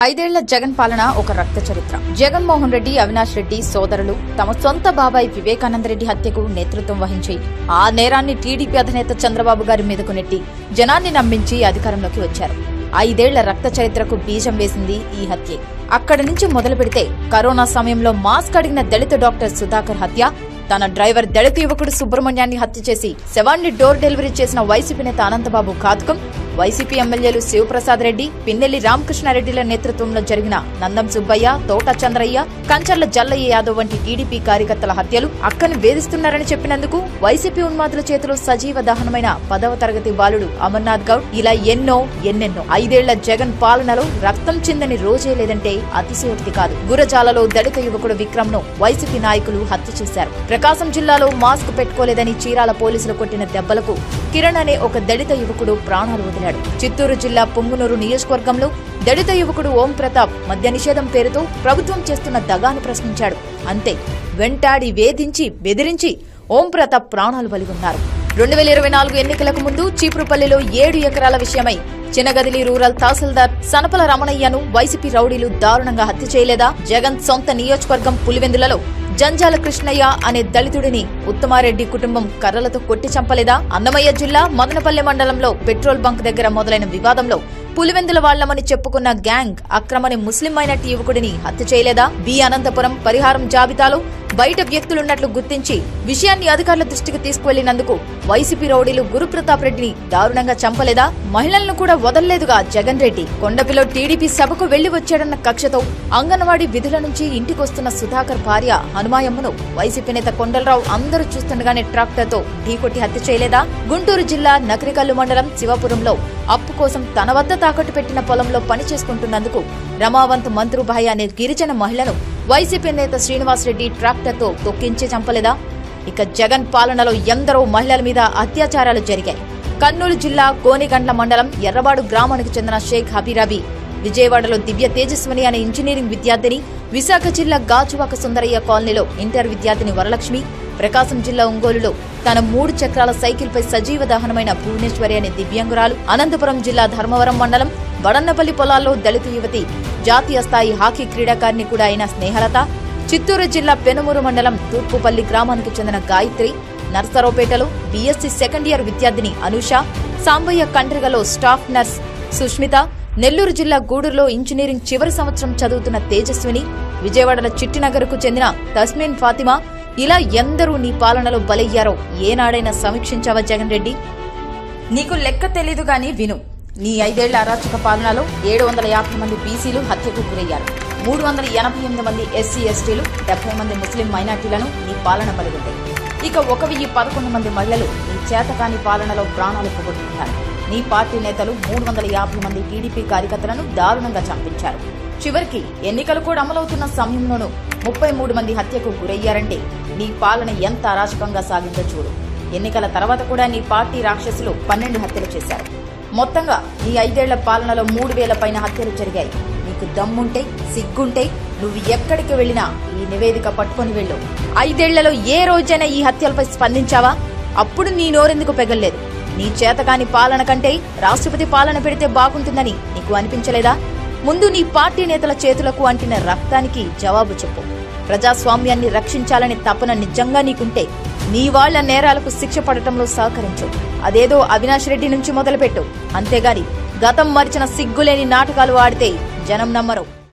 ఐదేళ్ల జగన్ పాలన ఒక రక్త చరిత్ర. జగన్మోహన్ రెడ్డి, అవినాష్ రెడ్డి సోదరులు తమ సొంత బాబాయ్ వివేకానంద రెడ్డి హత్యకు నేతృత్వం వహించి ఆ నేరాన్ని టీడీపీ అధినేత చంద్రబాబు గారి మీదకు నెట్టి జనాన్ని నమ్మించి అధికారంలోకి వచ్చారు. ఐదేళ్ల రక్త చరిత్రకు బీజం వేసింది ఈ హత్యే. అక్కడి నుంచి మొదలు పెడితే కరోనా సమయంలో మాస్క్ అడిగిన దళిత డాక్టర్ సుధాకర్ హత్య, తన డ్రైవర్ దళిత యువకుడు సుబ్రహ్మణ్యాన్ని హత్య చేసి శవాన్ని డోర్ డెలివరీ చేసిన వైసీపీ నేత అనంతబాబు ఘాతుకం, వైసీపీ ఎమ్మెల్యేలు శివప్రసాద్ రెడ్డి, పిన్నెల్లి రామకృష్ణారెడ్డిల నేతృత్వంలో జరిగిన నందం సుబ్బయ్య, తోట చంద్రయ్య, కంచర్ల జల్లయ్య యాదవ్ వంటి టీడీపీ కార్యకర్తల హత్యలు, అక్కను వేధిస్తున్నారని చెప్పినందుకు వైసీపీ ఉన్మాదుల చేతిలో సజీవ దహనమైన 10వ తరగతి బాలుడు అమర్నాథ్ గౌడ్, ఇలా ఎన్నెన్నో. ఐదేళ్ల జగన్ పాలనలో రక్తం చిందని రోజే లేదంటే అతిశయోక్తి కాదు. గురజాలలో దళిత యువకుడు విక్రమ్ ను వైసీపీ నాయకులు హత్య చేశారు. ప్రకాశం జిల్లాలో మాస్క్ పెట్టుకోలేదని చీరాల పోలీసులు కొట్టిన దెబ్బలకు కిరణ్ అనే ఒక దళిత యువకుడు ప్రాణాలు వదిలాడు. చిత్తూరు జిల్లా పొంగునూరు నియోజకవర్గంలో దళిత యువకుడు ఓం ప్రతాప్ మద్య నిషేధం పేరుతో ప్రభుత్వం చేస్తున్న దగాను ప్రశ్నించాడు. అంతే, వెంటాడి వేధించి బెదిరించి ఓం ప్రతాప్ ప్రాణాలు బలిగొన్నారు. 2024 ఎన్నికలకు ముందు చీపురుపల్లిలో 7 ఎకరాల విషయమై చినగదిలి రూరల్ తహసీల్దార్ సనపల రమణయ్యను వైసీపీ రౌడీలు దారుణంగా హత్య చేయలేదా? జగన్ సొంత నియోజకవర్గం పులివెందులలో జంజాల కృష్ణయ్య అనే దళితుడిని ఉత్తమారెడ్డి కుటుంబం కర్రలతో కొట్టి చంపలేదా? అన్నమయ్య జిల్లా మదనపల్లె మండలంలో పెట్రోల్ బంక్ దగ్గర మొదలైన వివాదంలో పులివెందుల వాళ్లమని చెప్పుకున్న గ్యాంగ్ అక్రమని ముస్లిం మైనార్టీ యువకుడిని హత్య చేయలేదా? బి అనంతపురం పరిహారం జాబితాలో బయట వ్యక్తులున్నట్లు గుర్తించి విషయాన్ని అధికారుల దృష్టికి తీసుకువెళ్లినందుకు వైసీపీ రౌడీలు గురుప్రతాప్ రెడ్డిని దారుణంగా చంపలేదా? మహిళలను కూడా వదల్లేదుగా జగన్ రెడ్డి. కొండపిలో టీడీపీ సభకు వెళ్లి వచ్చాడన్న కక్షతో అంగన్వాడీ విధుల నుంచి ఇంటికొస్తున్న సుధాకర్ భార్య హనుమాయమ్మను వైసీపీ నేత కొండలరావు అందరూ చూస్తుండగానే ట్రాక్టర్తో ఢీకొట్టి హత్య చేయలేదా? గుంటూరు జిల్లా నకరికల్లు మండలం శివపురంలో అప్పు కోసం తన వద్ద తాకట్టు పెట్టిన పొలంలో పని చేసుకుంటున్నందుకు రమావంత్ మంత్రుభాయ్ అనే గిరిజన మహిళను వైసీపీ నేత శ్రీనివాసరెడ్డి ట్రాక్టర్తో తొక్కించి చంపలేదా? ఇక జగన్ పాలనలో ఎందరో మహిళల మీద అత్యాచారాలు జరిగాయి. కర్నూలు జిల్లా కోనిగండ్ల మండలం ఎర్రబాడు గ్రామానికి చెందిన షేక్ హబీరాబీ, విజయవాడలో దివ్య తేజస్విని అనే ఇంజనీరింగ్ విద్యార్థిని, విశాఖ జిల్లా గాజువాక సుందరయ్య కాలనీలో ఇంటర్ విద్యార్థిని వరలక్ష్మి, ప్రకాశం జిల్లా ఒంగోలులో తన 3 చక్రాల సైకిల్పై సజీవ దహనమైన భువనేశ్వరి అనే దివ్యాంగురాలు, అనంతపురం జిల్లా ధర్మవరం మండలం వడన్నపల్లి పొలాల్లో దళిత యువతి, జాతీయ స్థాయి హాకీ క్రీడాకారిణి కూడా అయిన స్నేహలత, చిత్తూరు జిల్లా పెనుమూరు మండలం తూర్పుపల్లి గ్రామానికి చెందిన గాయత్రి, నర్సరావుపేటలో బీఎస్సీ సెకండ్ ఇయర్ విద్యార్థిని అనూష, సాంబయ్య కండ్రిగలో స్టాఫ్ నర్స్ సుష్మిత, నెల్లూరు జిల్లా గూడూరులో ఇంజనీరింగ్ చివరి సంవత్సరం చదువుతున్న తేజస్విని, విజయవాడల చిట్టినగర్కు చెందిన తస్మిన్ ఫాతిమా, ఇలా ఎందరూ నీ పాలనలో బలయ్యారో ఏనాడైనా సమీక్షించావా జగన్ రెడ్డి? నీకు లెక్క తెలీదు గాని విను. నీ 5 ఏళ్ల అరాచక పాలనలో 750 మంది బీసీలు హత్యకు గురయ్యారు. 388 మంది ఎస్సీ ఎస్టీలు, 70 మంది ముస్లిం మైనార్టీలను నీ పాలన బలిగొట్టాయి. ఇక 1011 మంది మహిళలు నీ చేతకాని పాలనలో ప్రాణాలు పోగొట్టుకున్నారు. నీ పార్టీ నేతలు 350 మంది టీడీపీ కార్యకర్తలను దారుణంగా చంపించారు. చివరికి ఎన్నికలు కూడా అమలవుతున్న సమయంలోనూ 33 మంది హత్యకు గురయ్యారంటే నీ పాలన ఎంత అరాచకంగా సాగిందో చూడు. ఎన్నికల తర్వాత కూడా నీ పార్టీ రాక్షసులు 12 హత్యలు చేశారు. మొత్తంగా నీ 5 ఏళ్ల పాలనలో 3000 పైన హత్యలు జరిగాయి. నీకు దమ్ముంటే, సిగ్గుంటే నువ్వు ఎక్కడికి వెళ్లినా ఈ నివేదిక పట్టుకొని వెళ్ళు. 5 ఏళ్లలో ఏ రోజైనా ఈ హత్యలపై స్పందించావా? అప్పుడు నీ నోరెందుకు పెగల్లేదు? నీ చేతకాని పాలన కంటే రాష్ట్రపతి పాలన పెడితే బాగుంటుందని నీకు అనిపించలేదా? ముందు నీ పార్టీ నేతల చేతులకు అంటిన రక్తానికి జవాబు చెప్పు. ప్రజాస్వామ్యాన్ని రక్షించాలనే తపన నిజంగా నీకుంటే నీ వాళ్ల నేరాలకు శిక్ష పడటంలో సహకరించు. అదేదో అవినాష్ రెడ్డి నుంచి మొదలుపెట్టు. అంతేగాని గతం మరిచిన సిగ్గులేని నాటకాలు ఆడితే జనం నమ్మరు.